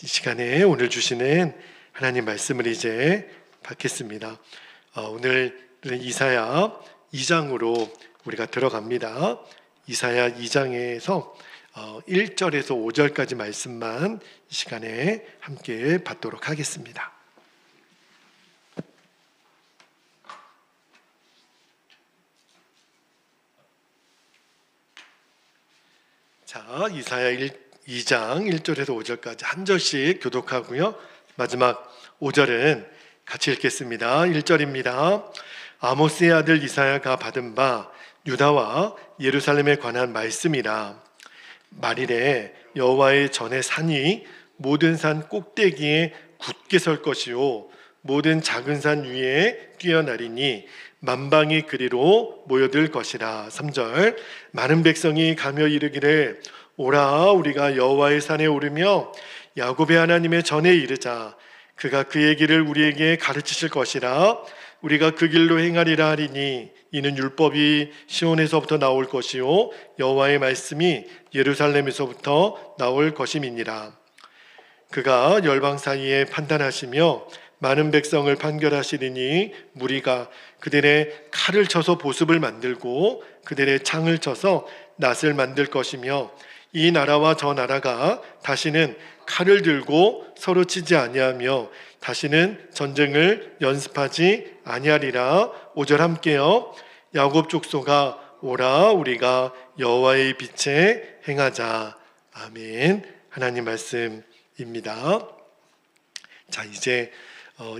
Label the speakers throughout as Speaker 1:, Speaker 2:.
Speaker 1: 이 시간에 오늘 주시는 하나님 말씀을 이제 받겠습니다. 오늘은 이사야 2장으로 우리가 들어갑니다. 이사야 2장에서 1절에서 5절까지 말씀만 이 시간에 함께 받도록 하겠습니다. 자, 이사야 2장 1절에서 5절까지 한 절씩 교독하고요. 마지막 5절은 같이 읽겠습니다. 1절입니다. 아모스의 아들 이사야가 받은 바 유다와 예루살렘에 관한 말씀이라. 말일에 여호와의 전에 산이 모든 산 꼭대기에 굳게 설 것이요 모든 작은 산 위에 뛰어나리니 만방이 그리로 모여들 것이라. 3절 많은 백성이 가며 이르기를 오라 우리가 여호와의 산에 오르며 야곱의 하나님의 전에 이르자. 그가 그의 길을 우리에게 가르치실 것이라. 우리가 그 길로 행하리라 하리니 이는 율법이 시온에서부터 나올 것이요 여호와의 말씀이 예루살렘에서부터 나올 것임이니라. 그가 열방 사이에 판단하시며 많은 백성을 판결하시리니 무리가 그들의 칼을 쳐서 보습을 만들고 그들의 창을 쳐서 낫을 만들 것이며 이 나라와 저 나라가 다시는 칼을 들고 서로 치지 아니하며 다시는 전쟁을 연습하지 아니하리라. 5절 함께요. 야곱 족속아 오라 우리가 여호와의 빛에 행하자. 아멘. 하나님 말씀입니다. 자, 이제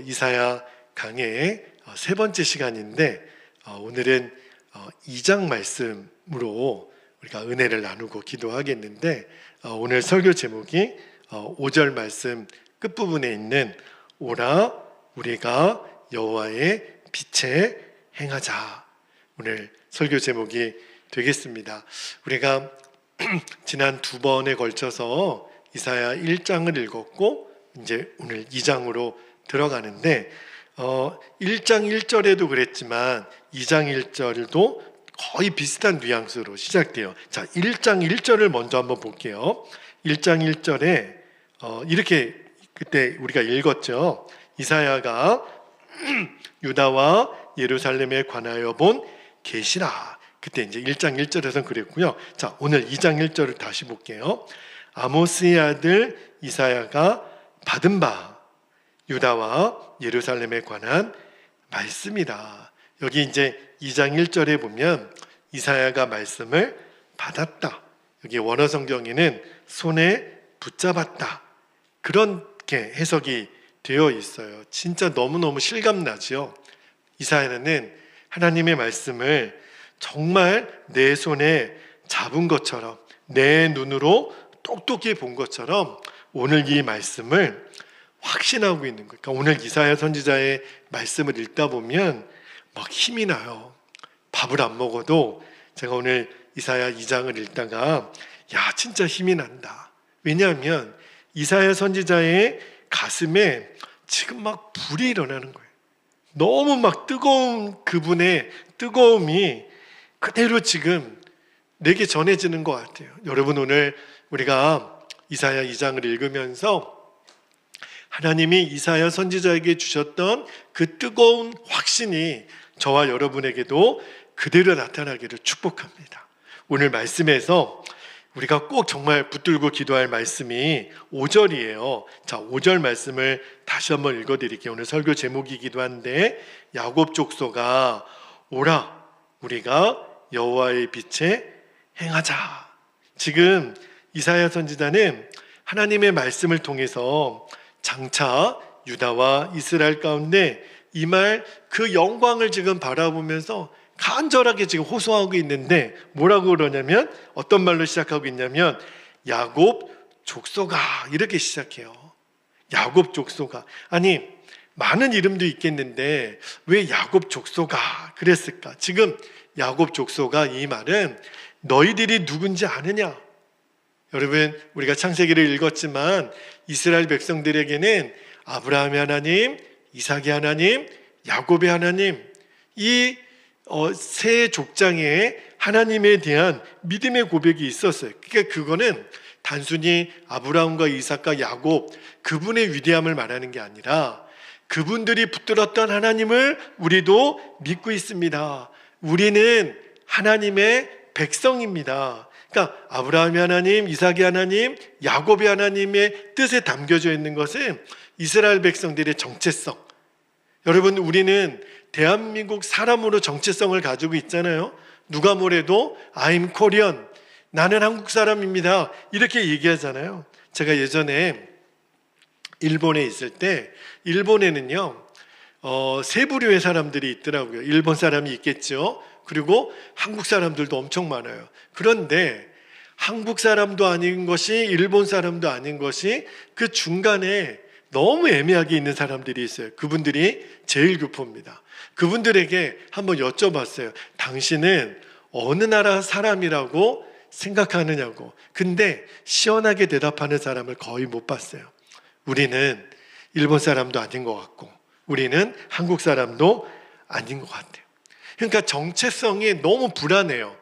Speaker 1: 이사야 강의 세 번째 시간인데 오늘은 2장 말씀으로 우리가 은혜를 나누고 기도하겠는데 오늘 설교 제목이 5절 말씀 끝부분에 있는 오라 우리가 여호와의 빛에 행하자. 오늘 설교 제목이 되겠습니다. 우리가 지난 두 번에 걸쳐서 이사야 1장을 읽었고 이제 오늘 2장으로 들어가는데 1장 1절에도 그랬지만 2장 1절도 거의 비슷한 뉘앙스로 시작돼요. 자, 1장 1절을 먼저 한번 볼게요. 1장 1절에 이렇게 그때 우리가 읽었죠. 이사야가 유다와 예루살렘에 관하여 본 계시라. 그때 이제 1장 1절에서는 그랬고요. 자, 오늘 2장 1절을 다시 볼게요. 아모스의 아들 이사야가 받은 바 유다와 예루살렘에 관한 말씀이다. 여기 이제 2장 1절에 보면 이사야가 말씀을 받았다. 여기 원어 성경에는 손에 붙잡았다. 그렇게 해석이 되어 있어요. 진짜 너무너무 실감나죠. 이사야는 하나님의 말씀을 정말 내 손에 잡은 것처럼 내 눈으로 똑똑히 본 것처럼 오늘 이 말씀을 확신하고 있는 거예요. 그러니까 오늘 이사야 선지자의 말씀을 읽다 보면 막 힘이 나요. 밥을 안 먹어도 제가 오늘 이사야 2장을 읽다가 야 진짜 힘이 난다. 왜냐하면 이사야 선지자의 가슴에 지금 막 불이 일어나는 거예요. 너무 막 뜨거운 그분의 뜨거움이 그대로 지금 내게 전해지는 것 같아요. 여러분 오늘 우리가 이사야 2장을 읽으면서 하나님이 이사야 선지자에게 주셨던 그 뜨거운 확신이 저와 여러분에게도 그대로 나타나기를 축복합니다. 오늘 말씀에서 우리가 꼭 정말 붙들고 기도할 말씀이 5절이에요. 자, 5절 말씀을 다시 한번 읽어드릴게요. 오늘 설교 제목이기도 한데 야곱 족속아 오라 우리가 여호와의 빛에 행하자. 지금 이사야 선지자는 하나님의 말씀을 통해서 장차 유다와 이스라엘 가운데 임할 그 영광을 지금 바라보면서 간절하게 지금 호소하고 있는데 뭐라고 그러냐면 어떤 말로 시작하고 있냐면 야곱 족속아 이렇게 시작해요. 야곱 족속아. 아니 많은 이름도 있겠는데 왜 야곱 족속아 그랬을까? 지금 야곱 족속아 이 말은 너희들이 누군지 아느냐? 여러분 우리가 창세기를 읽었지만 이스라엘 백성들에게는 아브라함의 하나님, 이삭의 하나님, 야곱의 하나님 이 세 족장에 하나님에 대한 믿음의 고백이 있었어요. 그러니까 그거는 단순히 아브라함과 이삭과 야곱 그분의 위대함을 말하는 게 아니라 그분들이 붙들었던 하나님을 우리도 믿고 있습니다. 우리는 하나님의 백성입니다. 그러니까 아브라함의 하나님, 이삭의 하나님, 야곱의 하나님의 뜻에 담겨져 있는 것은 이스라엘 백성들의 정체성. 여러분, 우리는 대한민국 사람으로 정체성을 가지고 있잖아요. 누가 뭐래도 I'm Korean, 나는 한국 사람입니다, 이렇게 얘기하잖아요. 제가 예전에 일본에 있을 때 일본에는요 세 부류의 사람들이 있더라고요. 일본 사람이 있겠죠. 그리고 한국 사람들도 엄청 많아요. 그런데 한국 사람도 아닌 것이 일본 사람도 아닌 것이 그 중간에 너무 애매하게 있는 사람들이 있어요. 그분들이 제일 교포입니다. 그분들에게 한번 여쭤봤어요. 당신은 어느 나라 사람이라고 생각하느냐고. 근데 시원하게 대답하는 사람을 거의 못 봤어요. 우리는 일본 사람도 아닌 것 같고 우리는 한국 사람도 아닌 것 같아요. 그러니까 정체성이 너무 불안해요.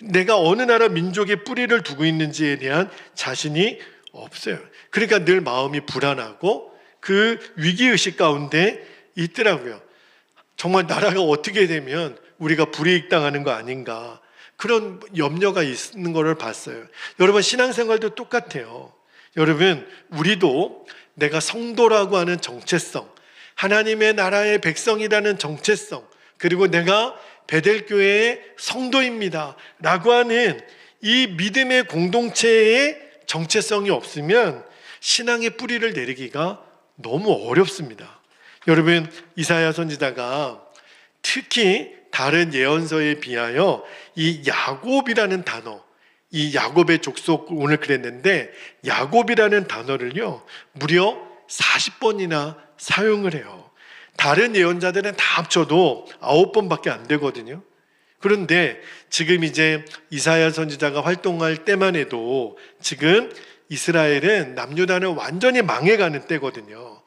Speaker 1: 내가 어느 나라 민족의 뿌리를 두고 있는지에 대한 자신이 없어요. 그러니까 늘 마음이 불안하고 그 위기의식 가운데 있더라고요. 정말 나라가 어떻게 되면 우리가 불이익당하는 거 아닌가, 그런 염려가 있는 것을 봤어요. 여러분, 신앙생활도 똑같아요. 여러분, 우리도 내가 성도라고 하는 정체성, 하나님의 나라의 백성이라는 정체성, 그리고 내가 베델교회의 성도입니다 라고 하는 이 믿음의 공동체의 정체성이 없으면 신앙의 뿌리를 내리기가 너무 어렵습니다. 여러분, 이사야 선지자가 특히 다른 예언서에 비하여 이 야곱이라는 단어, 이 야곱의 족속, 오늘 그랬는데 야곱이라는 단어를요 무려 40번이나 사용을 해요. 다른 예언자들은 다 합쳐도 9번밖에 안 되거든요. 그런데 지금 이제 이사야 선지자가 활동할 때만 해도 지금 이스라엘은 남유다는 완전히 망해가는 때거든요.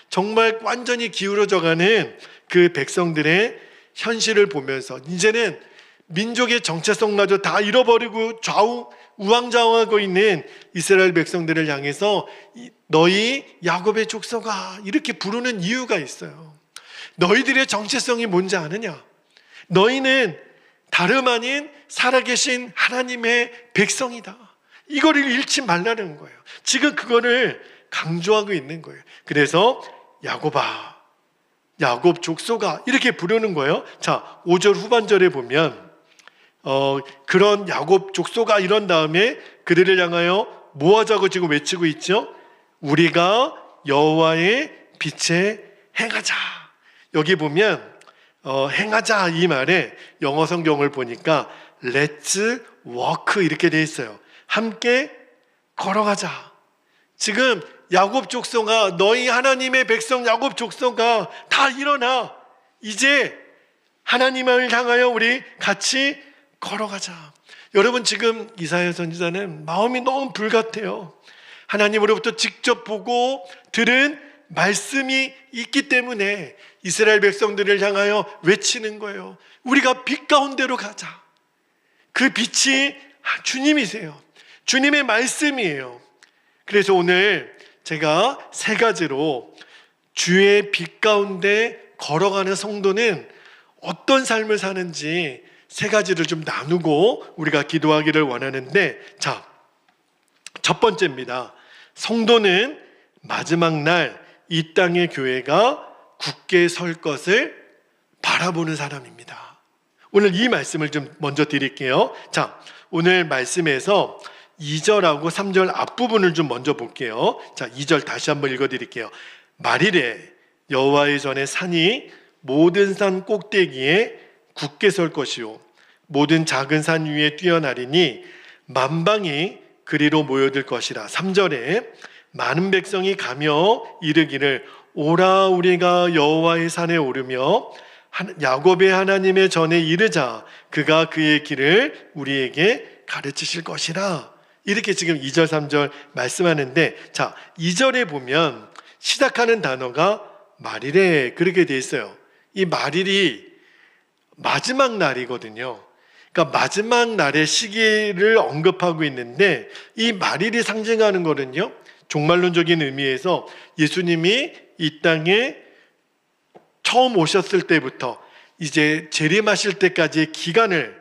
Speaker 1: 정말 완전히 기울어져가는 그 백성들의 현실을 보면서 이제는 민족의 정체성마저 다 잃어버리고 우왕좌왕하고 있는 이스라엘 백성들을 향해서 너희 야곱의 족속아 이렇게 부르는 이유가 있어요. 너희들의 정체성이 뭔지 아느냐? 너희는 다름 아닌 살아계신 하나님의 백성이다. 이거를 잃지 말라는 거예요. 지금 그거를 강조하고 있는 거예요. 그래서 야곱아, 야곱 족속아 이렇게 부르는 거예요. 자, 5절 후반절에 보면 그런 야곱 족속아 이런 다음에 그들을 향하여 뭐 하자고 지금 외치고 있죠? 우리가 여호와의 빛에 행하자. 여기 보면 행하자 이 말에 영어 성경을 보니까 Let's walk 이렇게 돼 있어요. 함께 걸어가자. 지금 야곱 족속아, 너희 하나님의 백성 야곱 족속아 다 일어나. 이제 하나님을 향하여 우리 같이 걸어가자. 여러분, 지금 이사야 선지자는 마음이 너무 불같아요. 하나님으로부터 직접 보고 들은 말씀이 있기 때문에 이스라엘 백성들을 향하여 외치는 거예요. 우리가 빛 가운데로 가자. 그 빛이 주님이세요. 주님의 말씀이에요. 그래서 오늘 제가 세 가지로 주의 빛 가운데 걸어가는 성도는 어떤 삶을 사는지 세 가지를 좀 나누고 우리가 기도하기를 원하는데, 자, 첫 번째입니다. 성도는 마지막 날 이 땅의 교회가 굳게 설 것을 바라보는 사람입니다. 오늘 이 말씀을 좀 먼저 드릴게요. 자, 오늘 말씀에서 2절하고 3절 앞부분을 좀 먼저 볼게요. 자, 2절 다시 한번 읽어드릴게요. 말이래 여호와의 전에 산이 모든 산 꼭대기에 굳게 설 것이요 모든 작은 산 위에 뛰어나리니 만방이 그리로 모여들 것이라. 3절에 많은 백성이 가며 이르기를 오라 우리가 여호와의 산에 오르며 야곱의 하나님의 전에 이르자. 그가 그의 길을 우리에게 가르치실 것이라. 이렇게 지금 2절 3절 말씀하는데, 자, 2절에 보면 시작하는 단어가 말이래 그렇게 돼 있어요. 이 말일이 마지막 날이거든요. 그러니까 마지막 날의 시기를 언급하고 있는데 이 말일이 상징하는 거는요, 종말론적인 의미에서 예수님이 이 땅에 처음 오셨을 때부터 이제 재림하실 때까지의 기간을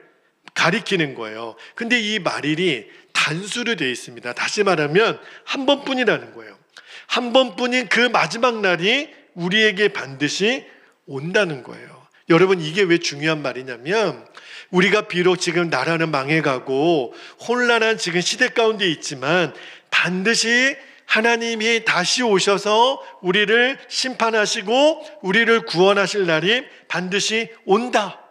Speaker 1: 가리키는 거예요. 근데 이 말일이 단수로 되어 있습니다. 다시 말하면 한 번뿐이라는 거예요. 한 번뿐인 그 마지막 날이 우리에게 반드시 온다는 거예요. 여러분, 이게 왜 중요한 말이냐면, 우리가 비록 지금 나라는 망해가고 혼란한 지금 시대 가운데 있지만 반드시 하나님이 다시 오셔서 우리를 심판하시고 우리를 구원하실 날이 반드시 온다.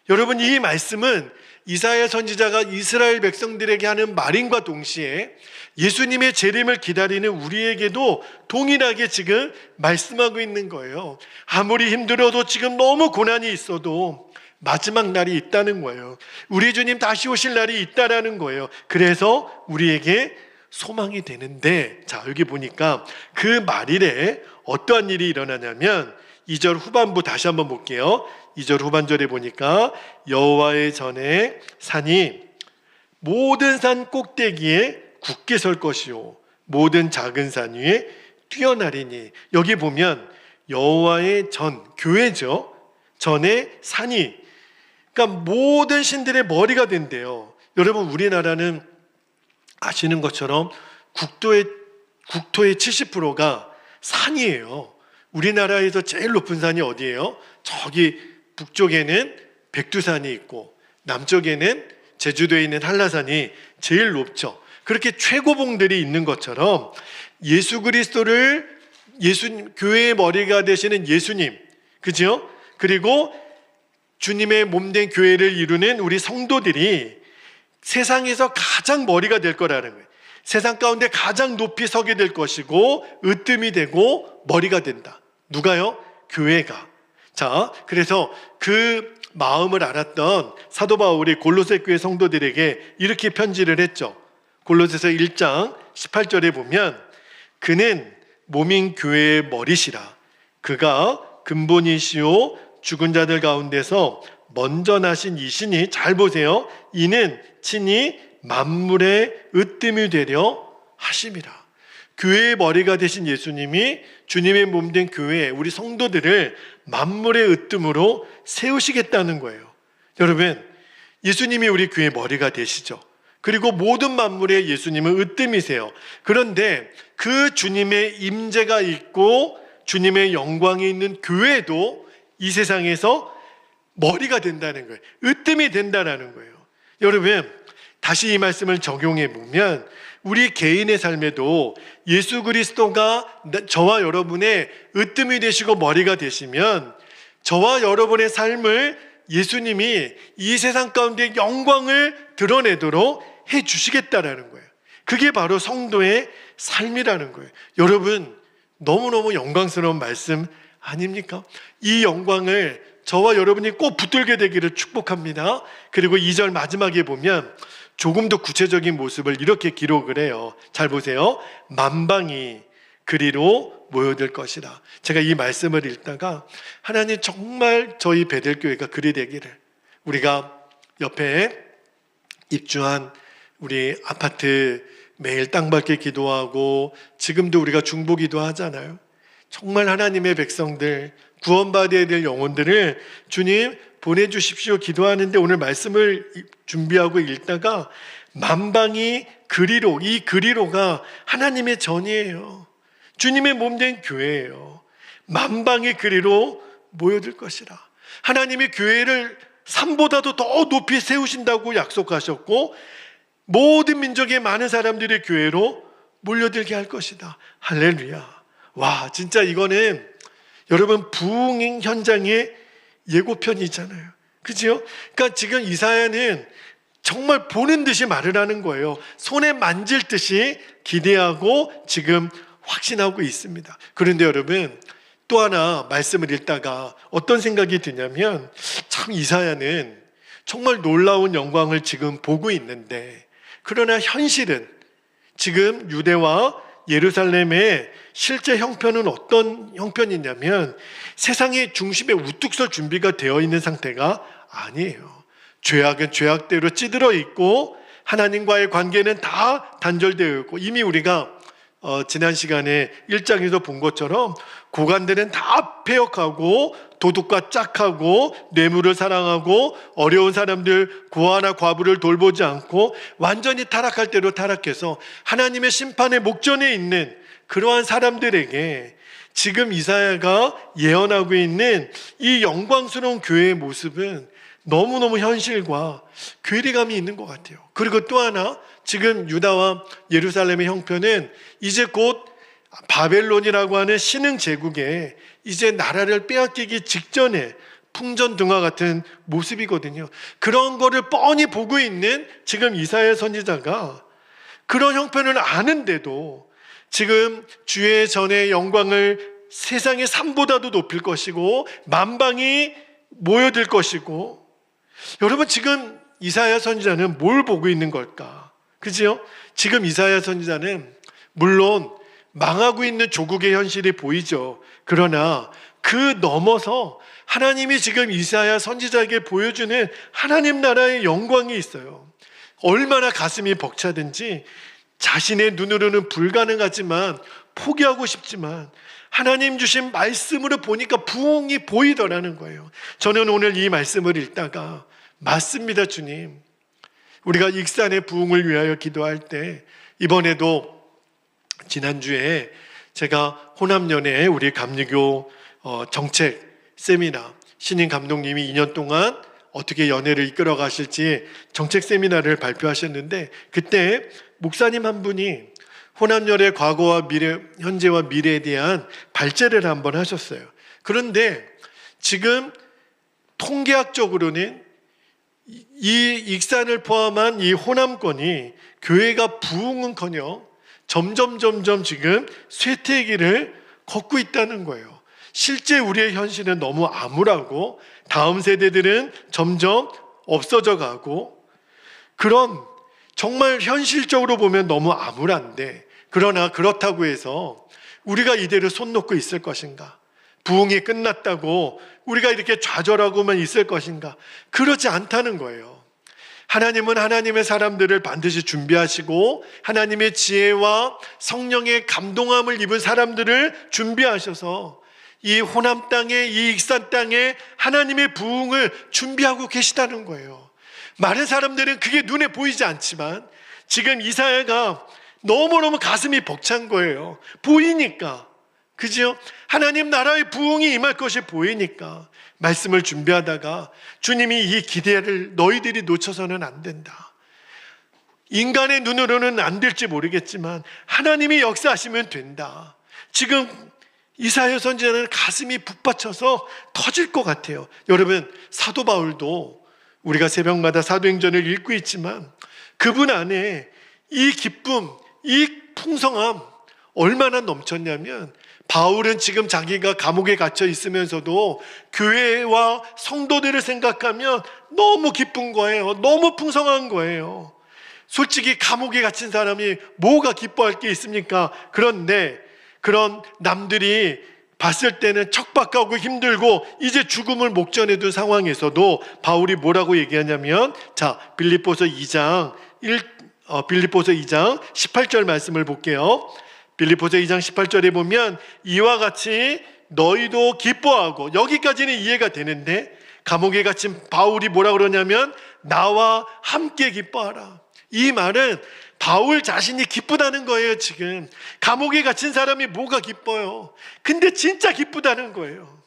Speaker 1: 여러분, 이 말씀은 이사야 선지자가 이스라엘 백성들에게 하는 말인과 동시에 예수님의 재림을 기다리는 우리에게도 동일하게 지금 말씀하고 있는 거예요. 아무리 힘들어도 지금 너무 고난이 있어도 마지막 날이 있다는 거예요. 우리 주님 다시 오실 날이 있다라는 거예요. 그래서 우리에게 소망이 되는데, 자, 여기 보니까 그 말일에 어떠한 일이 일어나냐면 2절 후반부 다시 한번 볼게요. 2절 후반절에 보니까 여호와의 전에 산이 모든 산 꼭대기에 굳게 설 것이요 모든 작은 산 위에 뛰어나리니, 여기 보면 여호와의 전, 교회죠. 전에 산이, 그러니까 모든 신들의 머리가 된대요. 여러분, 우리나라는 아시는 것처럼 국토의 70%가 산이에요. 우리나라에서 제일 높은 산이 어디예요? 저기 북쪽에는 백두산이 있고 남쪽에는 제주도에 있는 한라산이 제일 높죠. 그렇게 최고봉들이 있는 것처럼 예수 그리스도를 교회의 머리가 되시는 예수님, 그죠? 그리고 주님의 몸된 교회를 이루는 우리 성도들이 세상에서 가장 머리가 될 거라는 거예요. 세상 가운데 가장 높이 서게 될 것이고 으뜸이 되고 머리가 된다. 누가요? 교회가. 자, 그래서 그 마음을 알았던 사도 바울이 골로새 교회 성도들에게 이렇게 편지를 했죠. 골로새서 1장 18절에 보면 그는 몸인 교회의 머리시라. 그가 근본이시오 죽은 자들 가운데서 먼저 나신 이시니, 잘 보세요. 이는 친히 만물의 으뜸이 되려 하심이라. 교회의 머리가 되신 예수님이 주님의 몸된 교회, 우리 성도들을 만물의 으뜸으로 세우시겠다는 거예요. 여러분, 예수님이 우리 교회의 머리가 되시죠. 그리고 모든 만물의 예수님은 으뜸이세요. 그런데 그 주님의 임재가 있고 주님의 영광이 있는 교회도 이 세상에서 머리가 된다는 거예요. 으뜸이 된다는 거예요. 여러분, 다시 이 말씀을 적용해 보면 우리 개인의 삶에도 예수 그리스도가 저와 여러분의 으뜸이 되시고 머리가 되시면 저와 여러분의 삶을 예수님이 이 세상 가운데 영광을 드러내도록 해 주시겠다라는 거예요. 그게 바로 성도의 삶이라는 거예요. 여러분, 너무너무 영광스러운 말씀 아닙니까? 이 영광을 저와 여러분이 꼭 붙들게 되기를 축복합니다. 그리고 2절 마지막에 보면 조금 더 구체적인 모습을 이렇게 기록을 해요. 잘 보세요. 만방이 그리로 모여들 것이라. 제가 이 말씀을 읽다가 하나님, 정말 저희 베델교회가 그리 되기를, 우리가 옆에 입주한 우리 아파트 매일 땅밟게 기도하고 지금도 우리가 중보기도 하잖아요. 정말 하나님의 백성들, 구원받아야 될 영혼들을 주님 보내주십시오 기도하는데, 오늘 말씀을 준비하고 읽다가 만방이 그리로, 이 그리로가 하나님의 전이에요. 주님의 몸된 교회예요. 만방이 그리로 모여들 것이라. 하나님의 교회를 산보다도 더 높이 세우신다고 약속하셨고 모든 민족의 많은 사람들이 교회로 몰려들게 할 것이다. 할렐루야. 와, 진짜 이거는 여러분 부흥 현장의 예고편이잖아요. 그죠? 그러니까 지금 이사야는 정말 보는 듯이 말을 하는 거예요. 손에 만질 듯이 기대하고 지금 확신하고 있습니다. 그런데 여러분, 또 하나 말씀을 읽다가 어떤 생각이 드냐면, 참 이사야는 정말 놀라운 영광을 지금 보고 있는데, 그러나 현실은 지금 유대와 예루살렘의 실제 형편은 어떤 형편이냐면 세상의 중심에 우뚝 설 준비가 되어 있는 상태가 아니에요. 죄악은 죄악대로 찌들어 있고 하나님과의 관계는 다 단절되어 있고, 이미 우리가 지난 시간에 1장에서 본 것처럼 고관들은 다 폐역하고 도둑과 짝하고 뇌물을 사랑하고 어려운 사람들 고아나 과부를 돌보지 않고 완전히 타락할 대로 타락해서 하나님의 심판의 목전에 있는 그러한 사람들에게 지금 이사야가 예언하고 있는 이 영광스러운 교회의 모습은 너무너무 현실과 괴리감이 있는 것 같아요. 그리고 또 하나, 지금 유다와 예루살렘의 형편은 이제 곧 바벨론이라고 하는 신흥 제국에 이제 나라를 빼앗기기 직전에 풍전등화 같은 모습이거든요. 그런 거를 뻔히 보고 있는 지금 이사야 선지자가 그런 형편을 아는데도 지금 주의 전의 영광을 세상의 산보다도 높일 것이고 만방이 모여들 것이고, 여러분 지금 이사야 선지자는 뭘 보고 있는 걸까? 그죠? 지금 이사야 선지자는 물론 망하고 있는 조국의 현실이 보이죠. 그러나 그 넘어서 하나님이 지금 이사야 선지자에게 보여주는 하나님 나라의 영광이 있어요. 얼마나 가슴이 벅차든지 자신의 눈으로는 불가능하지만 포기하고 싶지만 하나님 주신 말씀으로 보니까 부흥이 보이더라는 거예요. 저는 오늘 이 말씀을 읽다가 맞습니다, 주님. 우리가 익산의 부흥을 위하여 기도할 때, 이번에도 지난주에 제가 호남연에 우리 감리교 정책 세미나, 신임 감독님이 2년 동안 어떻게 연회를 이끌어 가실지 정책 세미나를 발표하셨는데, 그때 목사님 한 분이 호남연의 과거와 미래, 현재와 미래에 대한 발제를 한번 하셨어요. 그런데 지금 통계학적으로는 이 익산을 포함한 이 호남권이 교회가 부흥은커녕 점점 지금 쇠퇴기를 걷고 있다는 거예요. 실제 우리의 현실은 너무 암울하고 다음 세대들은 점점 없어져 가고, 그런 정말 현실적으로 보면 너무 암울한데, 그러나 그렇다고 해서 우리가 이대로 손 놓고 있을 것인가? 부흥이 끝났다고 우리가 이렇게 좌절하고만 있을 것인가? 그렇지 않다는 거예요. 하나님은 하나님의 사람들을 반드시 준비하시고 하나님의 지혜와 성령의 감동함을 입은 사람들을 준비하셔서 이 호남 땅에, 이 익산 땅에 하나님의 부흥을 준비하고 계시다는 거예요. 많은 사람들은 그게 눈에 보이지 않지만 지금 이사야가 너무너무 가슴이 벅찬 거예요. 보이니까. 그죠? 하나님 나라의 부흥이 임할 것이 보이니까 말씀을 준비하다가 주님이 이 기대를 너희들이 놓쳐서는 안 된다. 인간의 눈으로는 안 될지 모르겠지만 하나님이 역사하시면 된다. 지금 이사야 선지자는 가슴이 북받쳐서 터질 것 같아요. 여러분, 사도 바울도 우리가 새벽마다 사도행전을 읽고 있지만 그분 안에 이 기쁨, 이 풍성함 얼마나 넘쳤냐면, 바울은 지금 자기가 감옥에 갇혀 있으면서도 교회와 성도들을 생각하면 너무 기쁜 거예요. 너무 풍성한 거예요. 솔직히 감옥에 갇힌 사람이 뭐가 기뻐할 게 있습니까? 그런데 그런 남들이 봤을 때는 척박하고 힘들고 이제 죽음을 목전에 둔 상황에서도 바울이 뭐라고 얘기하냐면, 자, 빌립보서 2장 18절 말씀을 볼게요. 빌립보서 2장 18절에 보면 이와 같이 너희도 기뻐하고, 여기까지는 이해가 되는데 감옥에 갇힌 바울이 뭐라 그러냐면 나와 함께 기뻐하라. 이 말은 바울 자신이 기쁘다는 거예요. 지금 감옥에 갇힌 사람이 뭐가 기뻐요? 근데 진짜 기쁘다는 거예요.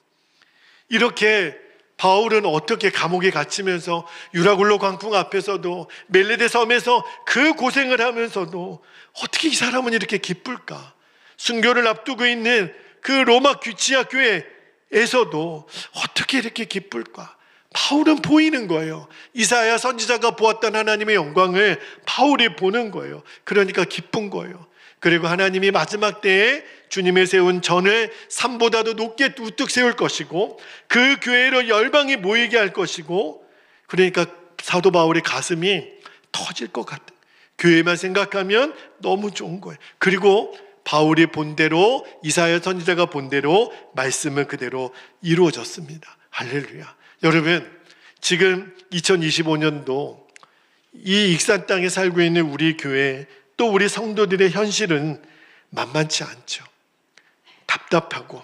Speaker 1: 이렇게 바울은 어떻게 감옥에 갇히면서 유라굴로 광풍 앞에서도 멜레데 섬에서 그 고생을 하면서도 어떻게 이 사람은 이렇게 기쁠까? 순교를 앞두고 있는 그 로마 귀치아 교회에서도 어떻게 이렇게 기쁠까? 바울은 보이는 거예요. 이사야 선지자가 보았던 하나님의 영광을 바울이 보는 거예요. 그러니까 기쁜 거예요. 그리고 하나님이 마지막 때에 주님의 세운 전을 산보다도 높게 우뚝 세울 것이고 그 교회로 열방이 모이게 할 것이고, 그러니까 사도 바울의 가슴이 터질 것 같아. 교회만 생각하면 너무 좋은 거예요. 그리고 바울이 본 대로, 이사야 선지자가 본 대로 말씀은 그대로 이루어졌습니다. 할렐루야. 여러분, 지금 2025년도 이 익산 땅에 살고 있는 우리 교회 또 우리 성도들의 현실은 만만치 않죠. 답답하고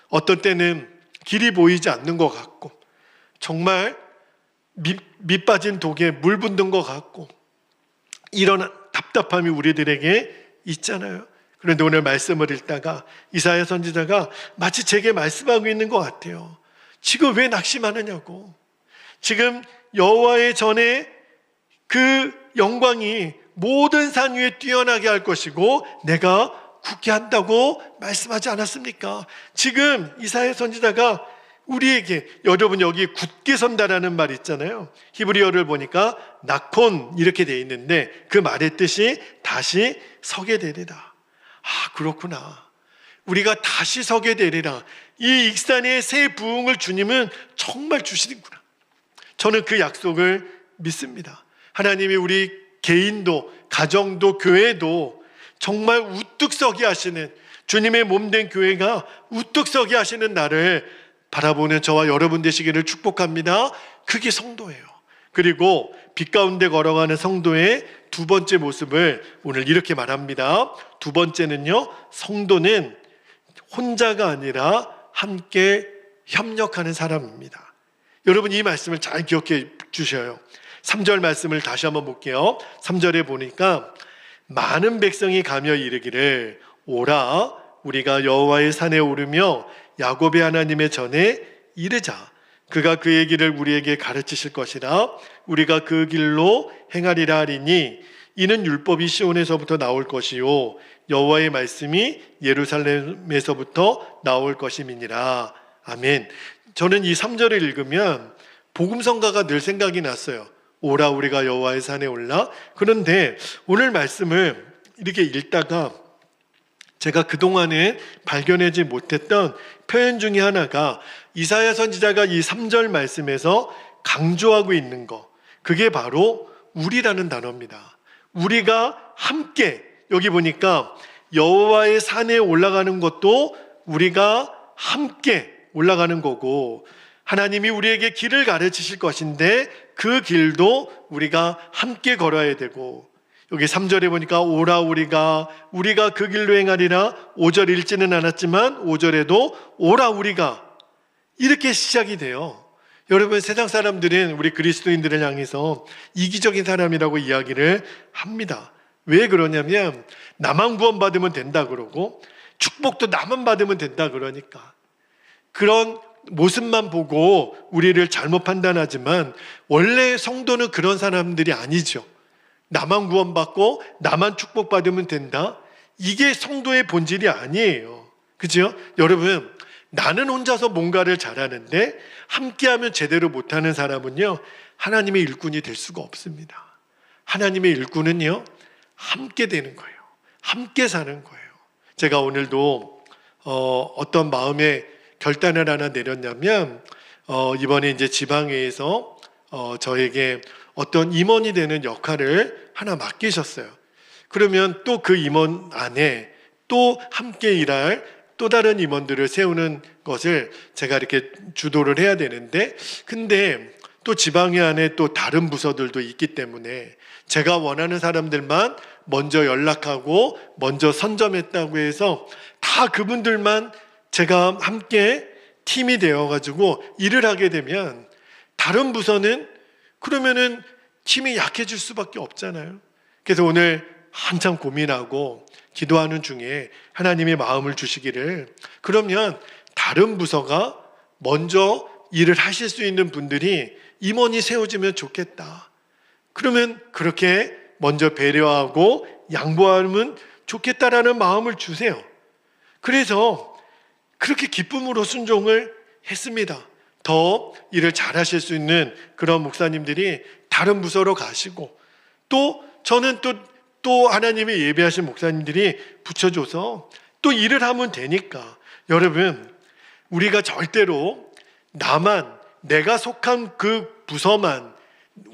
Speaker 1: 어떤 때는 길이 보이지 않는 것 같고 정말 밑 빠진 독에 물 붓는 것 같고 이런 답답함이 우리들에게 있잖아요. 그런데 오늘 말씀을 읽다가 이사야 선지자가 마치 제게 말씀하고 있는 것 같아요. 지금 왜 낙심하느냐고. 지금 여호와의 전에 그 영광이 모든 산 위에 뛰어나게 할 것이고 내가 굳게 한다고 말씀하지 않았습니까? 지금 이사야 선지자가 우리에게, 여러분 여기 굳게 선다라는 말 있잖아요. 히브리어를 보니까 나콘 이렇게 돼 있는데 그 말의 뜻이 다시 서게 되리라. 아, 그렇구나. 우리가 다시 서게 되리라. 이 익산의 새 부흥을 주님은 정말 주시는구나. 저는 그 약속을 믿습니다. 하나님이 우리 개인도 가정도 교회도 정말 우뚝 서게 하시는, 주님의 몸된 교회가 우뚝 서게 하시는 날을 바라보는 저와 여러분 되시기를 축복합니다. 그게 성도예요. 그리고 빛 가운데 걸어가는 성도의 두 번째 모습을 오늘 이렇게 말합니다. 두 번째는요, 성도는 혼자가 아니라 함께 협력하는 사람입니다. 여러분 이 말씀을 잘 기억해 주셔요. 3절 말씀을 다시 한번 볼게요. 3절에 보니까 많은 백성이 가며 이르기를 오라 우리가 여호와의 산에 오르며 야곱의 하나님의 전에 이르자. 그가 그의 길을 우리에게 가르치실 것이라. 우리가 그 길로 행하리라 하리니 이는 율법이 시온에서부터 나올 것이요 여호와의 말씀이 예루살렘에서부터 나올 것임이니라. 아멘. 저는 이 3절을 읽으면 복음성가가 늘 생각이 났어요. 오라 우리가 여호와의 산에 올라. 그런데 오늘 말씀을 이렇게 읽다가 제가 그동안에 발견하지 못했던 표현 중에 하나가 이사야 선지자가 이 3절 말씀에서 강조하고 있는 거, 그게 바로 우리라는 단어입니다. 우리가 함께, 여기 보니까 여호와의 산에 올라가는 것도 우리가 함께 올라가는 거고, 하나님이 우리에게 길을 가르치실 것인데 그 길도 우리가 함께 걸어야 되고, 여기 3절에 보니까 오라 우리가 그 길로 행하리라. 5절 읽지는 않았지만 5절에도 오라 우리가 이렇게 시작이 돼요. 여러분 세상 사람들은 우리 그리스도인들을 향해서 이기적인 사람이라고 이야기를 합니다. 왜 그러냐면 나만 구원받으면 된다 그러고 축복도 나만 받으면 된다 그러니까. 그런 모습만 보고 우리를 잘못 판단하지만 원래 성도는 그런 사람들이 아니죠. 나만 구원받고 나만 축복받으면 된다? 이게 성도의 본질이 아니에요. 그죠? 여러분, 나는 혼자서 뭔가를 잘하는데 함께하면 제대로 못하는 사람은요, 하나님의 일꾼이 될 수가 없습니다. 하나님의 일꾼은요, 함께 되는 거예요. 함께 사는 거예요. 제가 오늘도 어떤 마음의 결단을 하나 내렸냐면 이번에 이제 지방회에서 저에게 어떤 임원이 되는 역할을 하나 맡기셨어요. 그러면 또 그 임원 안에 또 함께 일할 또 다른 임원들을 세우는 것을 제가 이렇게 주도를 해야 되는데, 근데 또 지방회 안에 또 다른 부서들도 있기 때문에 제가 원하는 사람들만 먼저 연락하고 먼저 선점했다고 해서 다 그분들만 제가 함께 팀이 되어가지고 일을 하게 되면 다른 부서는 그러면은 힘이 약해질 수밖에 없잖아요. 그래서 오늘 한참 고민하고 기도하는 중에 하나님의 마음을 주시기를, 그러면 다른 부서가 먼저 일을 하실 수 있는 분들이 임원이 세워지면 좋겠다. 그러면 그렇게 먼저 배려하고 양보하면 좋겠다라는 마음을 주세요. 그래서 그렇게 기쁨으로 순종을 했습니다. 더 일을 잘하실 수 있는 그런 목사님들이 다른 부서로 가시고, 또 저는 또 하나님의 예배하신 목사님들이 붙여줘서 또 일을 하면 되니까. 여러분, 우리가 절대로 나만, 내가 속한 그 부서만,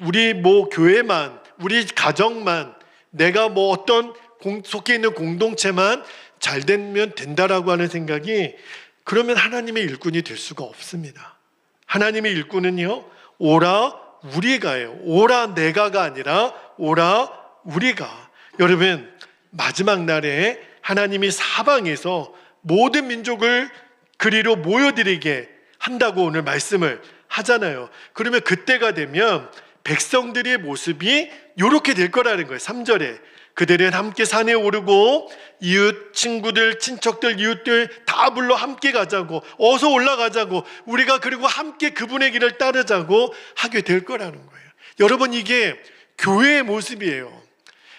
Speaker 1: 우리 교회만, 우리 가정만, 내가 어떤 속해 있는 공동체만 잘 되면 된다라고 하는 생각이, 그러면 하나님의 일꾼이 될 수가 없습니다. 하나님의 일꾼은요, 오라 우리가예요. 오라 내가가 아니라 오라 우리가. 여러분, 마지막 날에 하나님이 사방에서 모든 민족을 그리로 모여들이게 한다고 오늘 말씀을 하잖아요. 그러면 그때가 되면 백성들의 모습이 이렇게 될 거라는 거예요. 3절에 그들은 함께 산에 오르고 이웃 친구들 친척들 이웃들 다 불러 함께 가자고, 어서 올라가자고, 우리가 그리고 함께 그분의 길을 따르자고 하게 될 거라는 거예요. 여러분, 이게 교회의 모습이에요.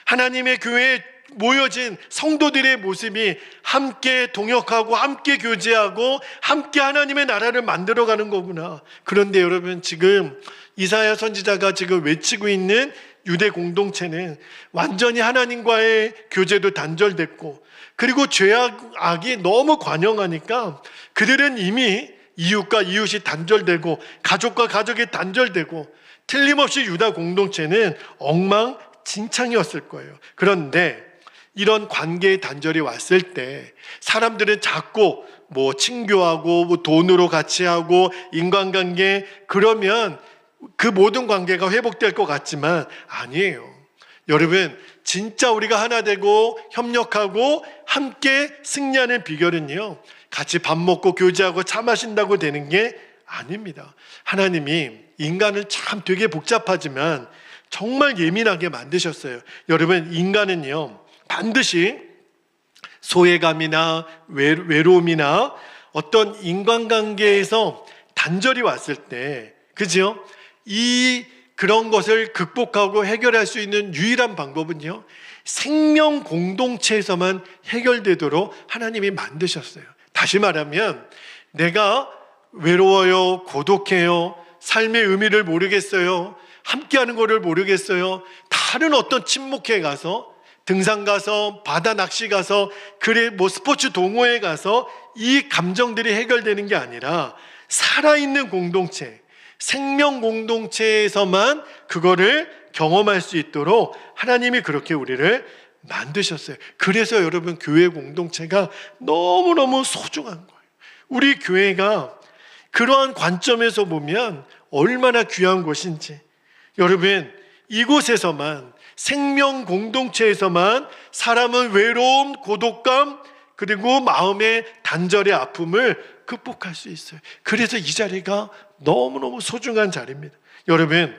Speaker 1: 하나님의 교회에 모여진 성도들의 모습이 함께 동역하고 함께 교제하고 함께 하나님의 나라를 만들어가는 거구나. 그런데 여러분, 지금 이사야 선지자가 지금 외치고 있는 유대 공동체는 완전히 하나님과의 교제도 단절됐고, 그리고 죄악이 너무 관영하니까 그들은 이미 이웃과 이웃이 단절되고 가족과 가족이 단절되고, 틀림없이 유다 공동체는 엉망진창이었을 거예요. 그런데 이런 관계의 단절이 왔을 때 사람들은 자꾸 친교하고 돈으로 같이 하고 인간관계, 그러면 그 모든 관계가 회복될 것 같지만 아니에요. 여러분, 진짜 우리가 하나 되고 협력하고 함께 승리하는 비결은요, 같이 밥 먹고 교제하고 차 마신다고 되는 게 아닙니다. 하나님이 인간을 참 되게 복잡하지만 정말 예민하게 만드셨어요. 여러분, 인간은요 반드시 소외감이나 외로움이나 어떤 인간관계에서 단절이 왔을 때, 그죠? 그런 것을 극복하고 해결할 수 있는 유일한 방법은요, 생명 공동체에서만 해결되도록 하나님이 만드셨어요. 다시 말하면 내가 외로워요, 고독해요, 삶의 의미를 모르겠어요, 함께하는 것을 모르겠어요, 다른 어떤 친목회에 가서, 등산 가서, 바다 낚시 가서, 스포츠 동호회 가서 이 감정들이 해결되는 게 아니라 살아있는 공동체, 생명 공동체에서만 그거를 경험할 수 있도록 하나님이 그렇게 우리를 만드셨어요. 그래서 여러분, 교회 공동체가 너무너무 소중한 거예요. 우리 교회가 그러한 관점에서 보면 얼마나 귀한 곳인지. 여러분, 이곳에서만, 생명 공동체에서만 사람은 외로움, 고독감, 그리고 마음의 단절의 아픔을 극복할 수 있어요. 그래서 이 자리가 너무너무 소중한 자리입니다. 여러분,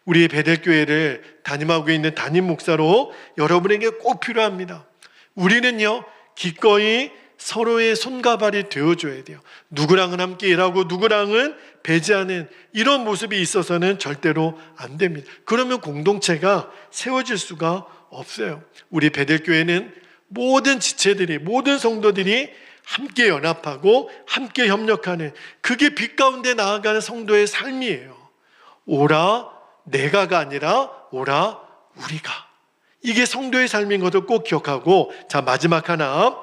Speaker 1: 우리 베델교회를 담임하고 있는 담임 목사로 여러분에게 꼭 필요합니다. 우리는요, 기꺼이 서로의 손과 발이 되어줘야 돼요. 누구랑은 함께 일하고 누구랑은 배제하는 이런 모습이 있어서는 절대로 안 됩니다. 그러면 공동체가 세워질 수가 없어요. 우리 베델교회는 모든 지체들이, 모든 성도들이 함께 연합하고 함께 협력하는, 그게 빛 가운데 나아가는 성도의 삶이에요. 오라 내가가 아니라 오라 우리가. 이게 성도의 삶인 것을 꼭 기억하고, 자, 마지막 하나,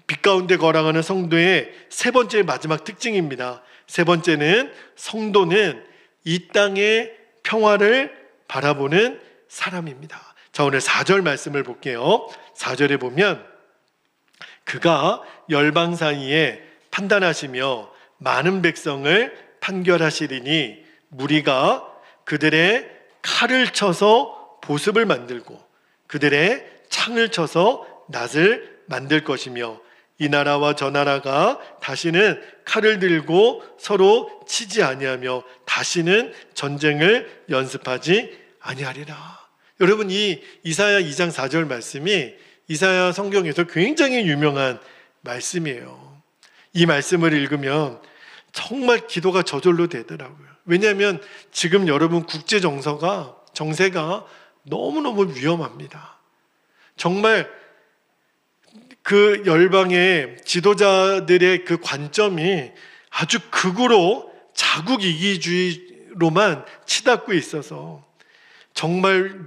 Speaker 1: 빛 가운데 걸어가는 성도의 세 번째 마지막 특징입니다. 세 번째는, 성도는 이 땅의 평화를 바라보는 사람입니다. 자, 오늘 4절 말씀을 볼게요. 4절에 보면, 그가 열방 사이에 판단하시며 많은 백성을 판결하시리니 무리가 그들의 칼을 쳐서 보습을 만들고 그들의 창을 쳐서 낫을 만들 것이며, 이 나라와 저 나라가 다시는 칼을 들고 서로 치지 아니하며 다시는 전쟁을 연습하지 아니하리라. 여러분, 이 이사야 2장 4절 말씀이 이사야 성경에서 굉장히 유명한 말씀이에요. 이 말씀을 읽으면 정말 기도가 저절로 되더라고요. 왜냐하면 지금 여러분 국제 정세가 너무너무 위험합니다. 정말 그 열방의 지도자들의 그 관점이 아주 극으로 자국 이기주의로만 치닫고 있어서 정말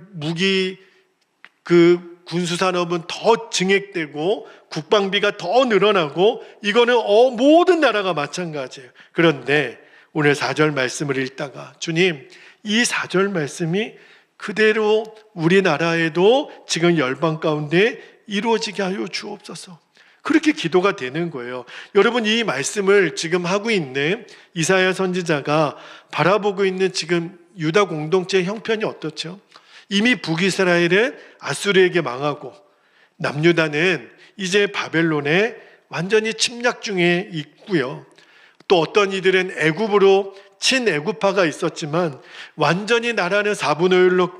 Speaker 1: 군수산업은 더 증액되고 국방비가 더 늘어나고, 이거는 모든 나라가 마찬가지예요. 그런데 오늘 4절 말씀을 읽다가 주님, 이 4절 말씀이 그대로 우리나라에도 지금 열방 가운데 이루어지게 하여 주옵소서. 그렇게 기도가 되는 거예요. 여러분, 이 말씀을 지금 하고 있는 이사야 선지자가 바라보고 있는 지금 유다 공동체의 형편이 어떻죠? 이미 북이스라엘은 아수르에게 망하고 남유다는 이제 바벨론에 완전히 침략 중에 있고요. 또 어떤 이들은 애굽으로 친애굽파가 있었지만 완전히 나라는 4분의 1로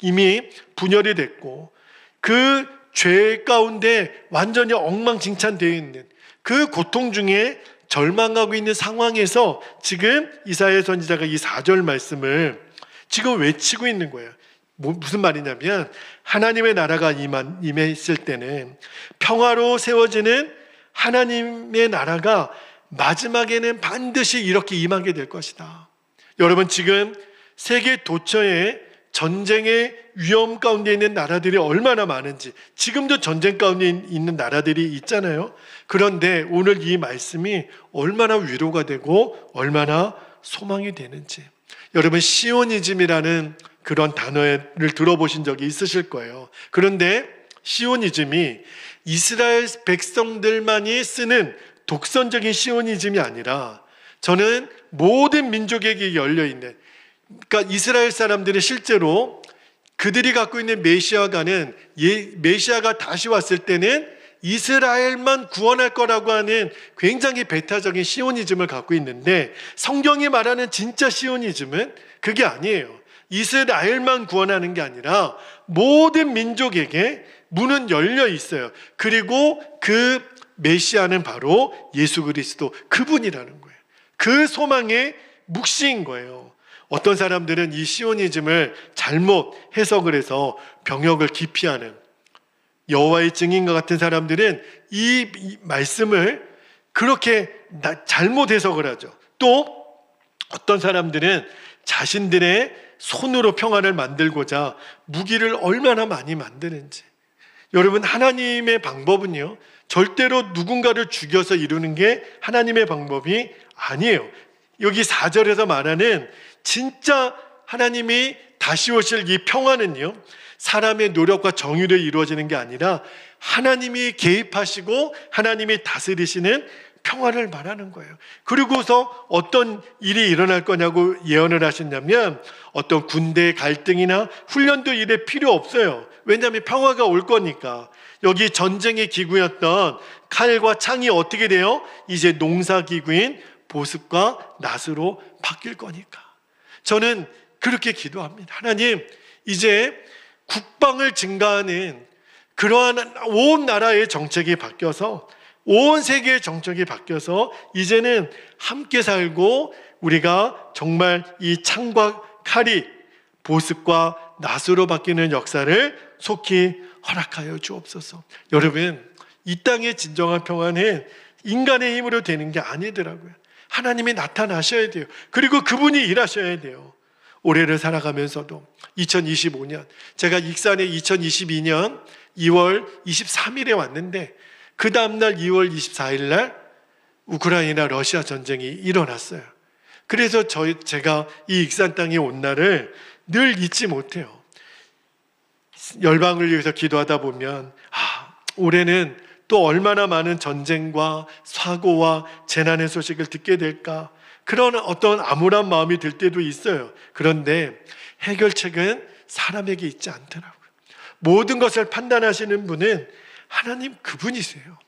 Speaker 1: 이미 분열이 됐고 그 죄 가운데 완전히 엉망진창되어 있는 그 고통 중에 절망하고 있는 상황에서 지금 이사야 선지자가 이 4절 말씀을 지금 외치고 있는 거예요. 무슨 말이냐면 하나님의 나라가 임했을 때는 평화로 세워지는 하나님의 나라가 마지막에는 반드시 이렇게 임하게 될 것이다. 여러분, 지금 세계 도처에 전쟁의 위험 가운데 있는 나라들이 얼마나 많은지, 지금도 전쟁 가운데 있는 나라들이 있잖아요. 그런데 오늘 이 말씀이 얼마나 위로가 되고 얼마나 소망이 되는지, 여러분, 시오니즘이라는 그런 단어를 들어보신 적이 있으실 거예요. 그런데 시오니즘이 이스라엘 백성들만이 쓰는 독선적인 시오니즘이 아니라 저는 모든 민족에게 열려있는, 그러니까 이스라엘 사람들이 실제로 그들이 갖고 있는 메시아가는 메시아가 다시 왔을 때는 이스라엘만 구원할 거라고 하는 굉장히 배타적인 시오니즘을 갖고 있는데, 성경이 말하는 진짜 시오니즘은 그게 아니에요. 이스라엘만 구원하는 게 아니라 모든 민족에게 문은 열려 있어요. 그리고 그 메시아는 바로 예수 그리스도, 그분이라는 거예요. 그 소망의 묵시인 거예요. 어떤 사람들은 이 시오니즘을 잘못 해석을 해서 병역을 기피하는, 여호와의 증인과 같은 사람들은 이 말씀을 그렇게 잘못 해석을 하죠. 또 어떤 사람들은 자신들의 손으로 평화를 만들고자 무기를 얼마나 많이 만드는지. 여러분, 하나님의 방법은요, 절대로 누군가를 죽여서 이루는 게 하나님의 방법이 아니에요. 여기 4절에서 말하는 진짜 하나님이 다시 오실 이 평화는요, 사람의 노력과 정의로 이루어지는 게 아니라 하나님이 개입하시고 하나님이 다스리시는 평화를 말하는 거예요. 그리고서 어떤 일이 일어날 거냐고 예언을 하셨냐면, 어떤 군대 갈등이나 훈련도 일에 필요 없어요. 왜냐하면 평화가 올 거니까. 여기 전쟁의 기구였던 칼과 창이 어떻게 돼요? 이제 농사기구인 보습과 낫으로 바뀔 거니까. 저는 그렇게 기도합니다. 하나님, 이제 국방을 증가하는 그러한 온 나라의 정책이 바뀌어서, 온 세계의 정책이 바뀌어서 이제는 함께 살고 우리가 정말 이 창과 칼이 보습과 낫으로 바뀌는 역사를 속히 허락하여 주옵소서. 여러분, 이 땅의 진정한 평화는 인간의 힘으로 되는 게 아니더라고요. 하나님이 나타나셔야 돼요. 그리고 그분이 일하셔야 돼요. 올해를 살아가면서도 2025년, 제가 익산에 2022년 2월 23일에 왔는데 그 다음날 2월 24일 날 우크라이나 러시아 전쟁이 일어났어요. 그래서 제가 이 익산 땅에 온 날을 늘 잊지 못해요. 열방을 위해서 기도하다 보면 올해는 또 얼마나 많은 전쟁과 사고와 재난의 소식을 듣게 될까, 그런 어떤 암울한 마음이 들 때도 있어요. 그런데 해결책은 사람에게 있지 않더라고요. 모든 것을 판단하시는 분은 하나님 그분이세요.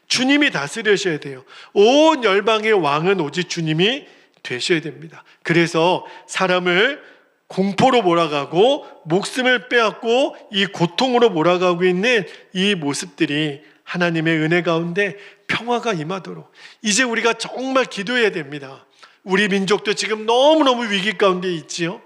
Speaker 1: 주님이 다스리셔야 돼요. 온 열방의 왕은 오직 주님이 되셔야 됩니다. 그래서 사람을 공포로 몰아가고 목숨을 빼앗고 이 고통으로 몰아가고 있는 이 모습들이 하나님의 은혜 가운데 평화가 임하도록 이제 우리가 정말 기도해야 됩니다. 우리 민족도 지금 너무너무 위기 가운데 있지요.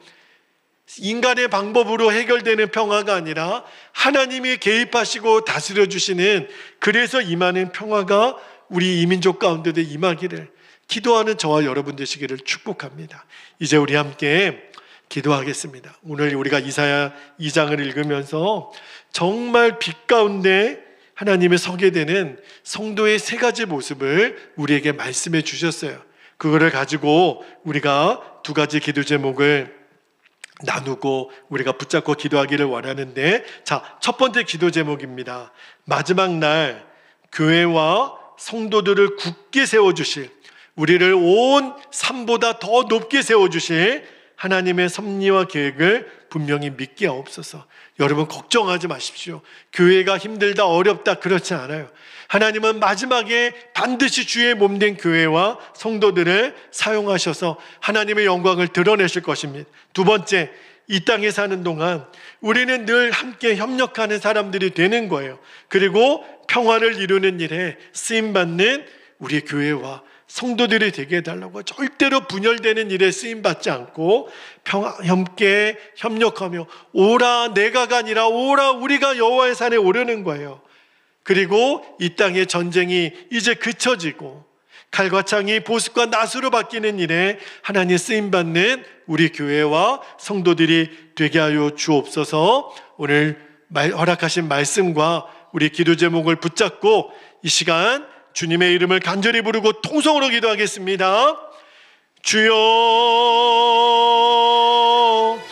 Speaker 1: 인간의 방법으로 해결되는 평화가 아니라 하나님이 개입하시고 다스려 주시는, 그래서 임하는 평화가 우리 이민족 가운데도 임하기를 기도하는 저와 여러분 되시기를 축복합니다. 이제 우리 함께 기도하겠습니다. 오늘 우리가 이사야 2장을 읽으면서 정말 빛 가운데 하나님의 서게 되는 성도의 세 가지 모습을 우리에게 말씀해 주셨어요. 그거를 가지고 우리가 두 가지 기도 제목을 나누고 우리가 붙잡고 기도하기를 원하는데, 자, 첫 번째 기도 제목입니다. 마지막 날 교회와 성도들을 굳게 세워주실, 우리를 온 산보다 더 높게 세워주실 하나님의 섭리와 계획을 분명히 믿게 하옵소서. 여러분 걱정하지 마십시오. 교회가 힘들다 어렵다 그렇지 않아요. 하나님은 마지막에 반드시 주의 몸된 교회와 성도들을 사용하셔서 하나님의 영광을 드러내실 것입니다. 두 번째, 이 땅에 사는 동안 우리는 늘 함께 협력하는 사람들이 되는 거예요. 그리고 평화를 이루는 일에 쓰임받는 우리 교회와 성도들이 되게 해달라고. 절대로 분열되는 일에 쓰임받지 않고 함께 협력하며 오라 내가가 아니라 오라 우리가 여호와의 산에 오르는 거예요. 그리고 이 땅의 전쟁이 이제 그쳐지고 칼과 창이 보습과 낫으로 바뀌는 일에 하나님 쓰임받는 우리 교회와 성도들이 되게 하여 주옵소서. 오늘 허락하신 말씀과 우리 기도 제목을 붙잡고 이 시간 주님의 이름을 간절히 부르고 통성으로 기도하겠습니다. 주여